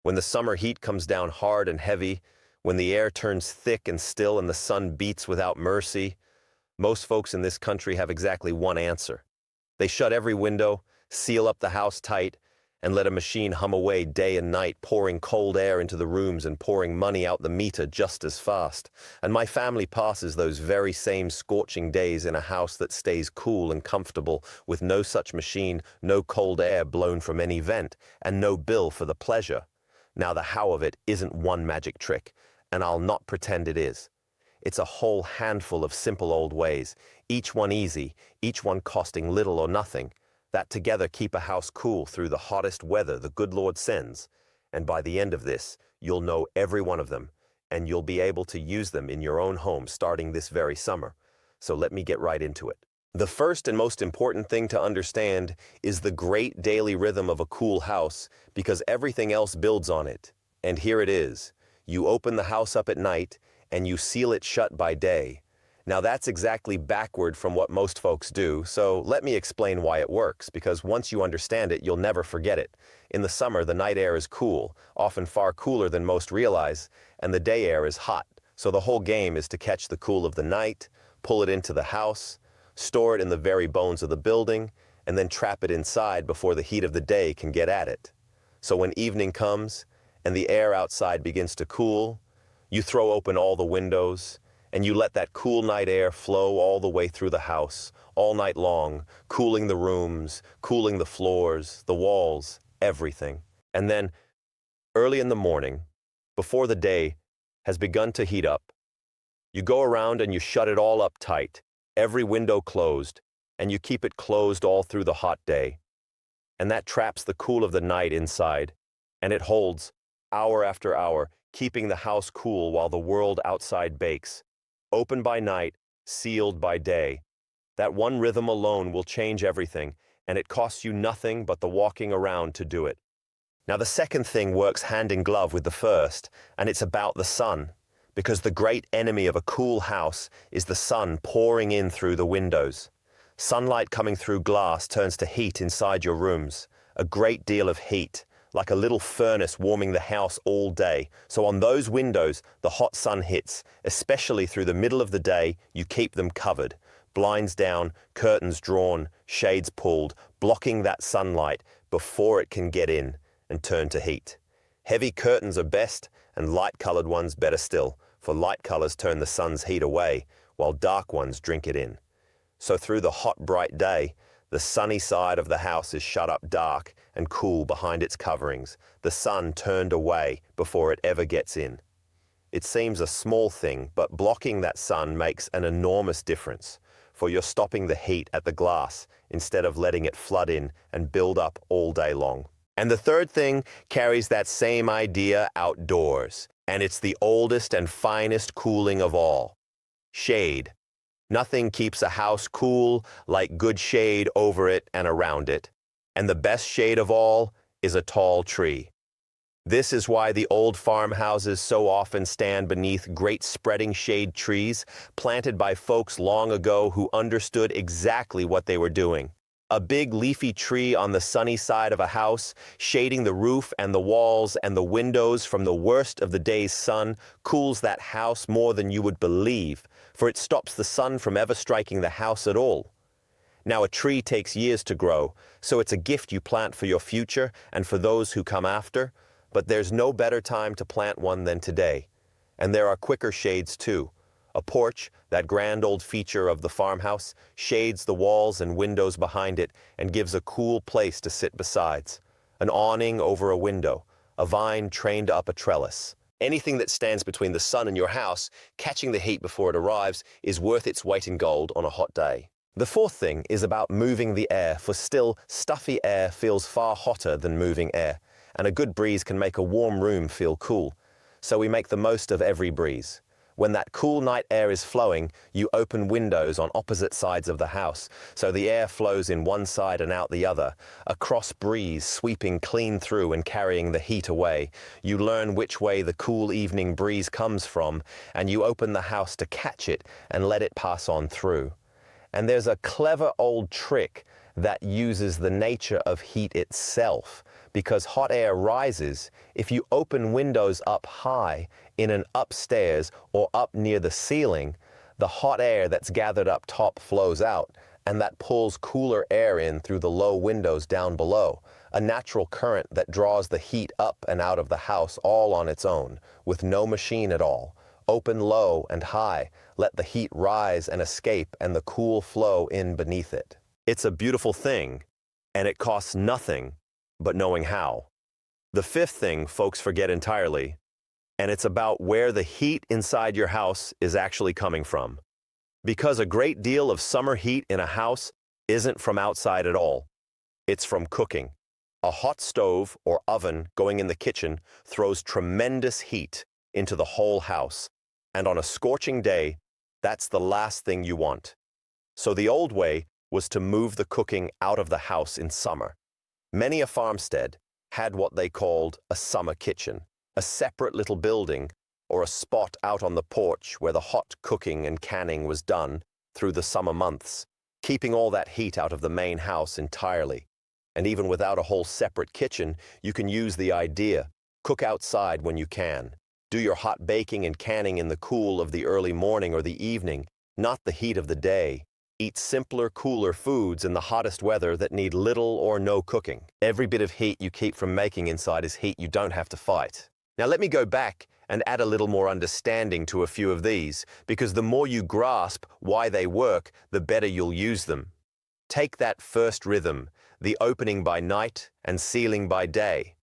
When the summer heat comes down hard and heavy, when the air turns thick and still and the sun beats without mercy, most folks in this country have exactly one answer. They shut every window, seal up the house tight, and let a machine hum away day and night, pouring cold air into the rooms and pouring money out the meter just as fast. And my family passes those very same scorching days in a house that stays cool and comfortable, with no such machine, no cold air blown from any vent, and no bill for the pleasure. Now the how of it isn't one magic trick, and I'll not pretend it is. It's a whole handful of simple old ways, each one easy, each one costing little or nothing, that together keep a house cool through the hottest weather the good Lord sends. And by the end of this, you'll know every one of them, and you'll be able to use them in your own home starting this very summer. So let me get right into it. The first and most important thing to understand is the great daily rhythm of a cool house, because everything else builds on it. And here it is. You open the house up at night, and you seal it shut by day. Now that's exactly backward from what most folks do, so let me explain why it works, because once you understand it, you'll never forget it. In the summer, the night air is cool, often far cooler than most realize, and the day air is hot. So the whole game is to catch the cool of the night, pull it into the house, store it in the very bones of the building, and then trap it inside before the heat of the day can get at it. So when evening comes, and the air outside begins to cool, you throw open all the windows, and you let that cool night air flow all the way through the house, all night long, cooling the rooms, cooling the floors, the walls, everything. And then, early in the morning, before the day has begun to heat up, you go around and you shut it all up tight, every window closed, and you keep it closed all through the hot day. And that traps the cool of the night inside, and it holds, hour after hour, keeping the house cool while the world outside bakes. Open by night, sealed by day. That one rhythm alone will change everything, and it costs you nothing but the walking around to do it. Now the second thing works hand in glove with the first, and it's about the sun, because the great enemy of a cool house is the sun pouring in through the windows. Sunlight coming through glass turns to heat inside your rooms, a great deal of heat, like a little furnace warming the house all day. So on those windows, the hot sun hits, especially through the middle of the day. You keep them covered, blinds down, curtains drawn, shades pulled, blocking that sunlight before it can get in and turn to heat. Heavy curtains are best, and light-colored ones better still, for light colors turn the sun's heat away, while dark ones drink it in. So through the hot, bright day, the sunny side of the house is shut up dark and cool behind its coverings, the sun turned away before it ever gets in. It seems a small thing, but blocking that sun makes an enormous difference, for you're stopping the heat at the glass instead of letting it flood in and build up all day long. And the third thing carries that same idea outdoors, and it's the oldest and finest cooling of all: shade. Nothing keeps a house cool like good shade over it and around it. And the best shade of all is a tall tree. This is why the old farmhouses so often stand beneath great spreading shade trees planted by folks long ago who understood exactly what they were doing. A big leafy tree on the sunny side of a house, shading the roof and the walls and the windows from the worst of the day's sun, cools that house more than you would believe, for it stops the sun from ever striking the house at all. Now, a tree takes years to grow, so it's a gift you plant for your future and for those who come after, but there's no better time to plant one than today. And there are quicker shades too. A porch, that grand old feature of the farmhouse, shades the walls and windows behind it and gives a cool place to sit besides. An awning over a window, a vine trained up a trellis. Anything that stands between the sun and your house, catching the heat before it arrives, is worth its weight in gold on a hot day. The fourth thing is about moving the air, for still, stuffy air feels far hotter than moving air, and a good breeze can make a warm room feel cool. So we make the most of every breeze. When that cool night air is flowing, you open windows on opposite sides of the house, so the air flows in one side and out the other, a cross breeze sweeping clean through and carrying the heat away. You learn which way the cool evening breeze comes from, and you open the house to catch it and let it pass on through. And there's a clever old trick that uses the nature of heat itself, because hot air rises if you open windows up high in an upstairs or up near the ceiling. The hot air that's gathered up top flows out, and that pulls cooler air in through the low windows down below, a natural current that draws the heat up and out of the house all on its own, with no machine at all. Open low and high, let the heat rise and escape and the cool flow in beneath it. It's a beautiful thing, and it costs nothing but knowing how. The fifth thing folks forget entirely, and it's about where the heat inside your house is actually coming from. Because a great deal of summer heat in a house isn't from outside at all. It's from cooking. A hot stove or oven going in the kitchen throws tremendous heat into the whole house, and on a scorching day, that's the last thing you want. So the old way was to move the cooking out of the house in summer. Many a farmstead had what they called a summer kitchen, a separate little building or a spot out on the porch where the hot cooking and canning was done through the summer months, keeping all that heat out of the main house entirely. And even without a whole separate kitchen, you can use the idea. Cook outside when you can. Do your hot baking and canning in the cool of the early morning or the evening, not the heat of the day. Eat simpler, cooler foods in the hottest weather that need little or no cooking. Every bit of heat you keep from making inside is heat you don't have to fight. Now let me go back and add a little more understanding to a few of these, because the more you grasp why they work, the better you'll use them. Take that first rhythm, the opening by night and sealing by day.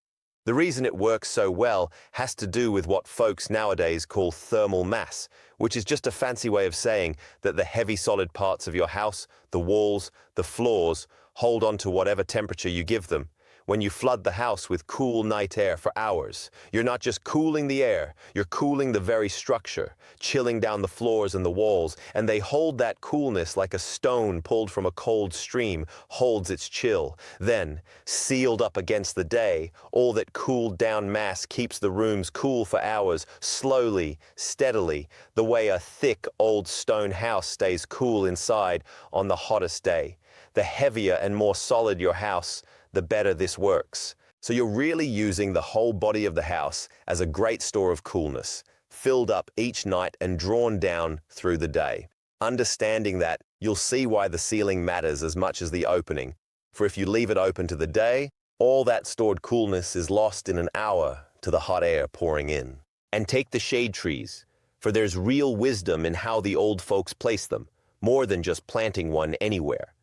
The reason it works so well has to do with what folks nowadays call thermal mass, which is just a fancy way of saying that the heavy solid parts of your house, the walls, the floors, hold on to whatever temperature you give them. When you flood the house with cool night air for hours, you're not just cooling the air, you're cooling the very structure, chilling down the floors and the walls, and they hold that coolness like a stone pulled from a cold stream holds its chill. Then, sealed up against the day, all that cooled down mass keeps the rooms cool for hours, slowly, steadily, the way a thick old stone house stays cool inside on the hottest day. The heavier and more solid your house, the better this works. So you're really using the whole body of the house as a great store of coolness, filled up each night and drawn down through the day. Understanding that, you'll see why the ceiling matters as much as the opening. For if you leave it open to the day, all that stored coolness is lost in an hour to the hot air pouring in. And take the shade trees, for there's real wisdom in how the old folks place them, more than just planting one anywhere.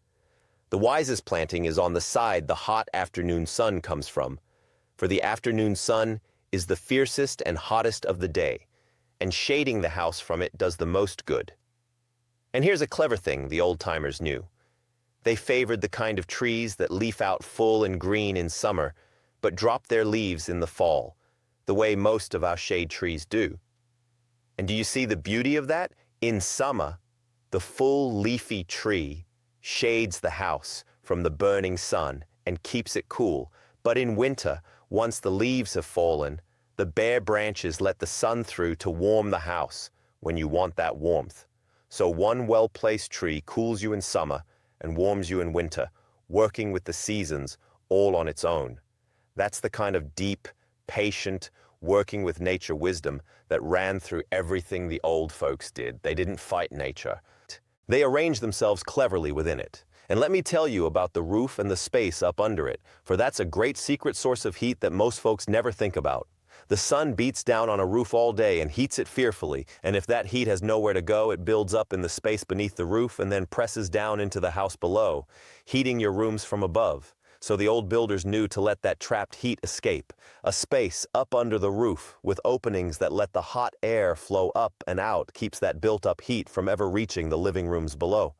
The wisest planting is on the side the hot afternoon sun comes from, for the afternoon sun is the fiercest and hottest of the day, and shading the house from it does the most good. And here's a clever thing the old-timers knew. They favored the kind of trees that leaf out full and green in summer, but drop their leaves in the fall, the way most of our shade trees do. And do you see the beauty of that? In summer, the full leafy tree shades the house from the burning sun and keeps it cool. But in winter, once the leaves have fallen, the bare branches let the sun through to warm the house when you want that warmth. So one well-placed tree cools you in summer and warms you in winter, working with the seasons all on its own. That's the kind of deep, patient, working with nature wisdom that ran through everything the old folks did. They didn't fight nature. They arranged themselves cleverly within it. And let me tell you about the roof and the space up under it, for that's a great secret source of heat that most folks never think about. The sun beats down on a roof all day and heats it fearfully, and if that heat has nowhere to go, it builds up in the space beneath the roof and then presses down into the house below, heating your rooms from above. So the old builders knew to let that trapped heat escape, a space up under the roof with openings that let the hot air flow up and out keeps that built-up heat from ever reaching the living rooms below.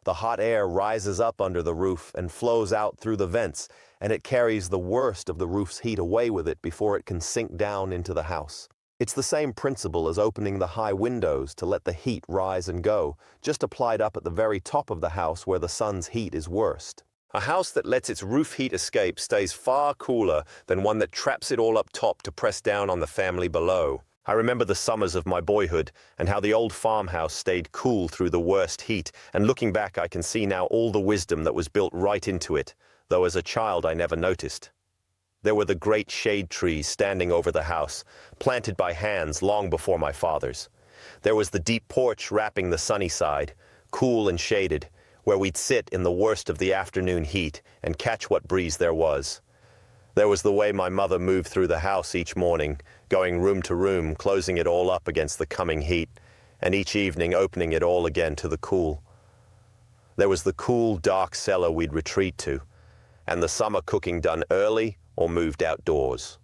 The hot air rises up under the roof and flows out through the vents, and it carries the worst of the roof's heat away with it before it can sink down into the house. It's the same principle as opening the high windows to let the heat rise and go, just applied up at the very top of the house where the sun's heat is worst. A house that lets its roof heat escape stays far cooler than one that traps it all up top to press down on the family below. I remember the summers of my boyhood and how the old farmhouse stayed cool through the worst heat, and looking back I can see now all the wisdom that was built right into it, though as a child I never noticed. There were the great shade trees standing over the house, planted by hands long before my father's. There was the deep porch wrapping the sunny side, cool and shaded, where we'd sit in the worst of the afternoon heat and catch what breeze there was. There was the way my mother moved through the house each morning, going room to room, closing it all up against the coming heat, and each evening opening it all again to the cool. There was the cool, dark cellar we'd retreat to, and the summer cooking done early or moved outdoors.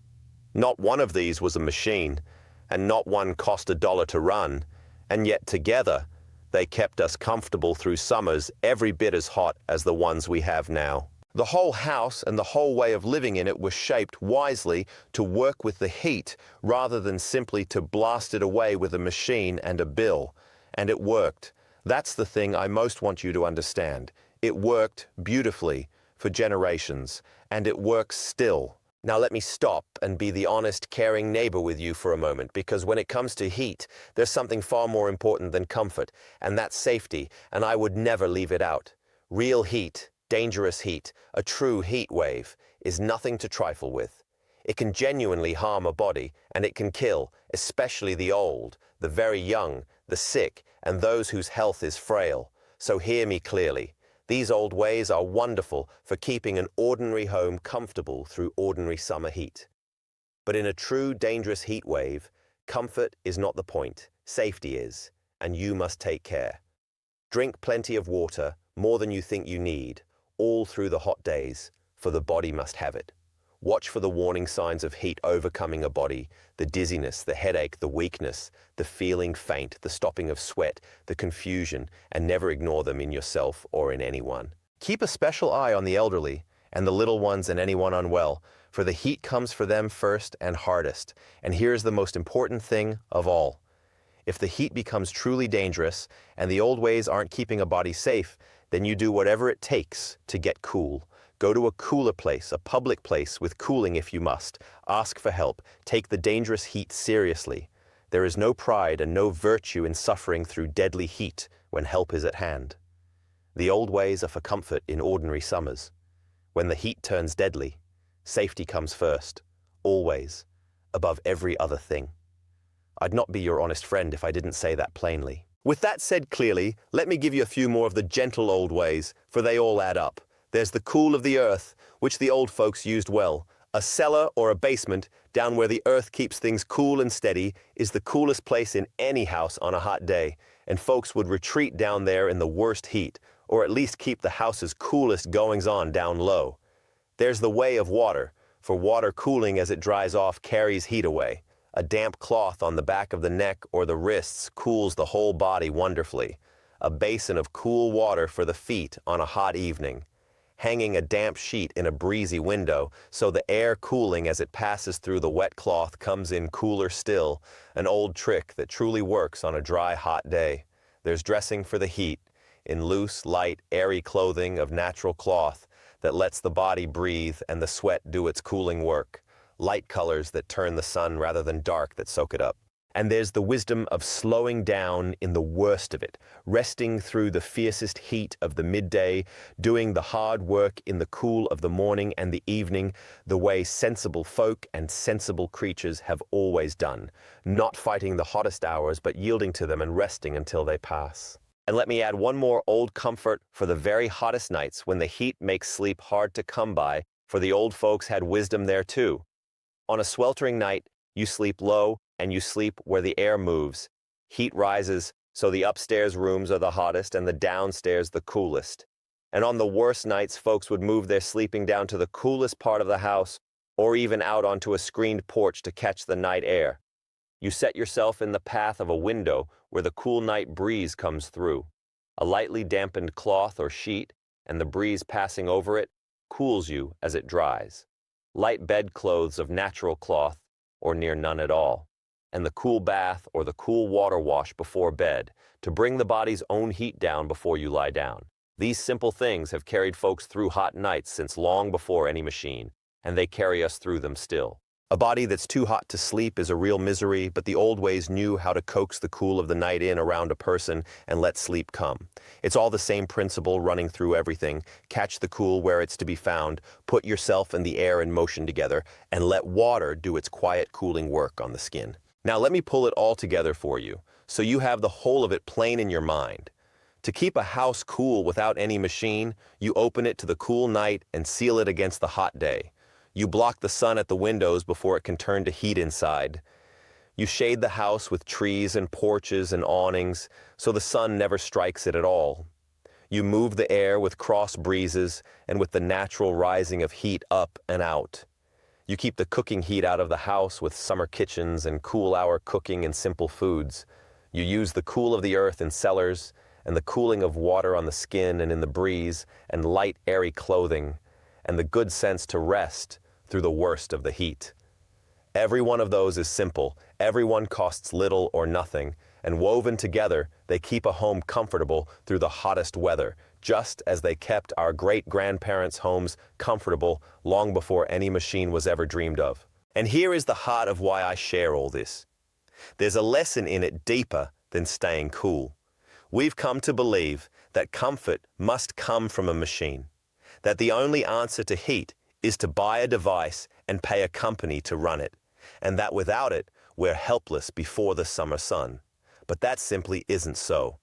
Not one of these was a machine, and not one cost $1 to run, and yet together they kept us comfortable through summers every bit as hot as the ones we have now. The whole house and the whole way of living in it was shaped wisely to work with the heat rather than simply to blast it away with a machine and a bill. And it worked. That's the thing I most want you to understand. It worked beautifully for generations, and it works still. Now let me stop and be the honest, caring neighbor with you for a moment, because when it comes to heat, there's something far more important than comfort, and that's safety, and I would never leave it out. Real heat, dangerous heat, a true heat wave, is nothing to trifle with. It can genuinely harm a body, and it can kill, especially the old, the very young, the sick, and those whose health is frail. So hear me clearly. These old ways are wonderful for keeping an ordinary home comfortable through ordinary summer heat. But in a true dangerous heat wave, comfort is not the point, safety is, and you must take care. Drink plenty of water, more than you think you need, all through the hot days, for the body must have it. Watch for the warning signs of heat overcoming a body, the dizziness, the headache, the weakness, the feeling faint, the stopping of sweat, the confusion, and never ignore them in yourself or in anyone. Keep a special eye on the elderly and the little ones and anyone unwell, for the heat comes for them first and hardest. And here's the most important thing of all. If the heat becomes truly dangerous and the old ways aren't keeping a body safe, then you do whatever it takes to get cool. Go to a cooler place, a public place with cooling if you must. Ask for help. Take the dangerous heat seriously. There is no pride and no virtue in suffering through deadly heat when help is at hand. The old ways are for comfort in ordinary summers. When the heat turns deadly, safety comes first, always, above every other thing. I'd not be your honest friend if I didn't say that plainly. With that said clearly, let me give you a few more of the gentle old ways, for they all add up. There's the cool of the earth, which the old folks used well. A cellar or a basement, down where the earth keeps things cool and steady, is the coolest place in any house on a hot day, and folks would retreat down there in the worst heat, or at least keep the house's coolest goings-on down low. There's the way of water, for water cooling as it dries off carries heat away. A damp cloth on the back of the neck or the wrists cools the whole body wonderfully. A basin of cool water for the feet on a hot evening. Hanging a damp sheet in a breezy window so the air cooling as it passes through the wet cloth comes in cooler still, an old trick that truly works on a dry, hot day. There's dressing for the heat, in loose, light, airy clothing of natural cloth that lets the body breathe and the sweat do its cooling work. Light colors that turn the sun rather than dark that soak it up. And there's the wisdom of slowing down in the worst of it, resting through the fiercest heat of the midday, doing the hard work in the cool of the morning and the evening, the way sensible folk and sensible creatures have always done, not fighting the hottest hours but yielding to them and resting until they pass. And let me add one more old comfort for the very hottest nights when the heat makes sleep hard to come by, for the old folks had wisdom there too. On a sweltering night, you sleep low, and you sleep where the air moves. Heat rises, so the upstairs rooms are the hottest and the downstairs the coolest. And on the worst nights, folks would move their sleeping down to the coolest part of the house, or even out onto a screened porch to catch the night air. You set yourself in the path of a window where the cool night breeze comes through. A lightly dampened cloth or sheet, and the breeze passing over it, cools you as it dries. Light bedclothes of natural cloth, or near none at all. And the cool bath or the cool water wash before bed to bring the body's own heat down before you lie down. These simple things have carried folks through hot nights since long before any machine, and they carry us through them still. A body that's too hot to sleep is a real misery, but the old ways knew how to coax the cool of the night in around a person and let sleep come. It's all the same principle running through everything. Catch the cool where it's to be found, put yourself and the air in motion together, and let water do its quiet cooling work on the skin. Now let me pull it all together for you, so you have the whole of it plain in your mind. To keep a house cool without any machine, you open it to the cool night and seal it against the hot day. You block the sun at the windows before it can turn to heat inside. You shade the house with trees and porches and awnings so the sun never strikes it at all. You move the air with cross breezes and with the natural rising of heat up and out. You keep the cooking heat out of the house with summer kitchens and cool-hour cooking and simple foods. You use the cool of the earth in cellars and the cooling of water on the skin and in the breeze and light, airy clothing and the good sense to rest through the worst of the heat. Every one of those is simple, every one costs little or nothing, and woven together, they keep a home comfortable through the hottest weather, just as they kept our great-grandparents' homes comfortable long before any machine was ever dreamed of. And here is the heart of why I share all this. There's a lesson in it deeper than staying cool. We've come to believe that comfort must come from a machine, that the only answer to heat is to buy a device and pay a company to run it, and that without it, we're helpless before the summer sun. But that simply isn't so,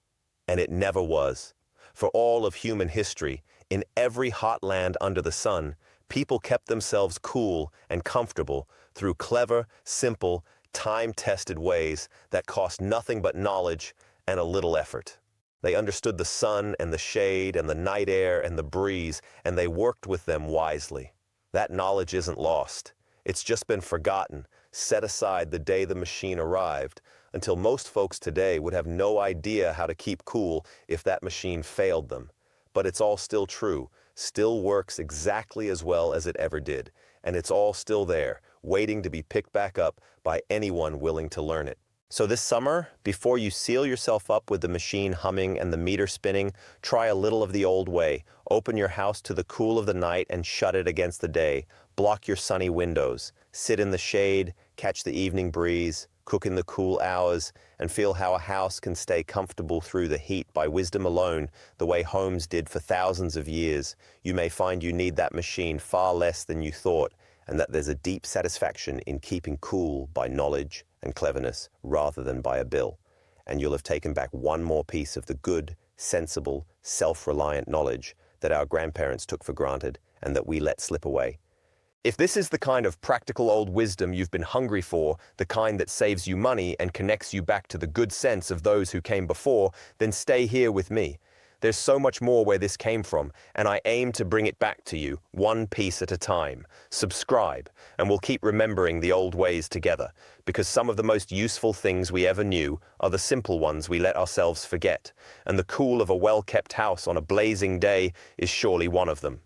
and it never was. For all of human history, in every hot land under the sun, people kept themselves cool and comfortable through clever, simple, time-tested ways that cost nothing but knowledge and a little effort. They understood the sun and the shade and the night air and the breeze, and they worked with them wisely. That knowledge isn't lost. It's just been forgotten, set aside the day the machine arrived, until most folks today would have no idea how to keep cool if that machine failed them. But it's all still true, still works exactly as well as it ever did, and it's all still there, waiting to be picked back up by anyone willing to learn it. So this summer, before you seal yourself up with the machine humming and the meter spinning, try a little of the old way. Open your house to the cool of the night and shut it against the day. Block your sunny windows. Sit in the shade, catch the evening breeze, cook in the cool hours, and feel how a house can stay comfortable through the heat by wisdom alone, the way homes did for thousands of years. You may find you need that machine far less than you thought, and that there's a deep satisfaction in keeping cool by knowledge and cleverness rather than by a bill. And you'll have taken back one more piece of the good, sensible, self-reliant knowledge that our grandparents took for granted and that we let slip away. If this is the kind of practical old wisdom you've been hungry for, the kind that saves you money and connects you back to the good sense of those who came before, then stay here with me. There's so much more where this came from, and I aim to bring it back to you, one piece at a time. Subscribe, and we'll keep remembering the old ways together, because some of the most useful things we ever knew are the simple ones we let ourselves forget, and the cool of a well-kept house on a blazing day is surely one of them.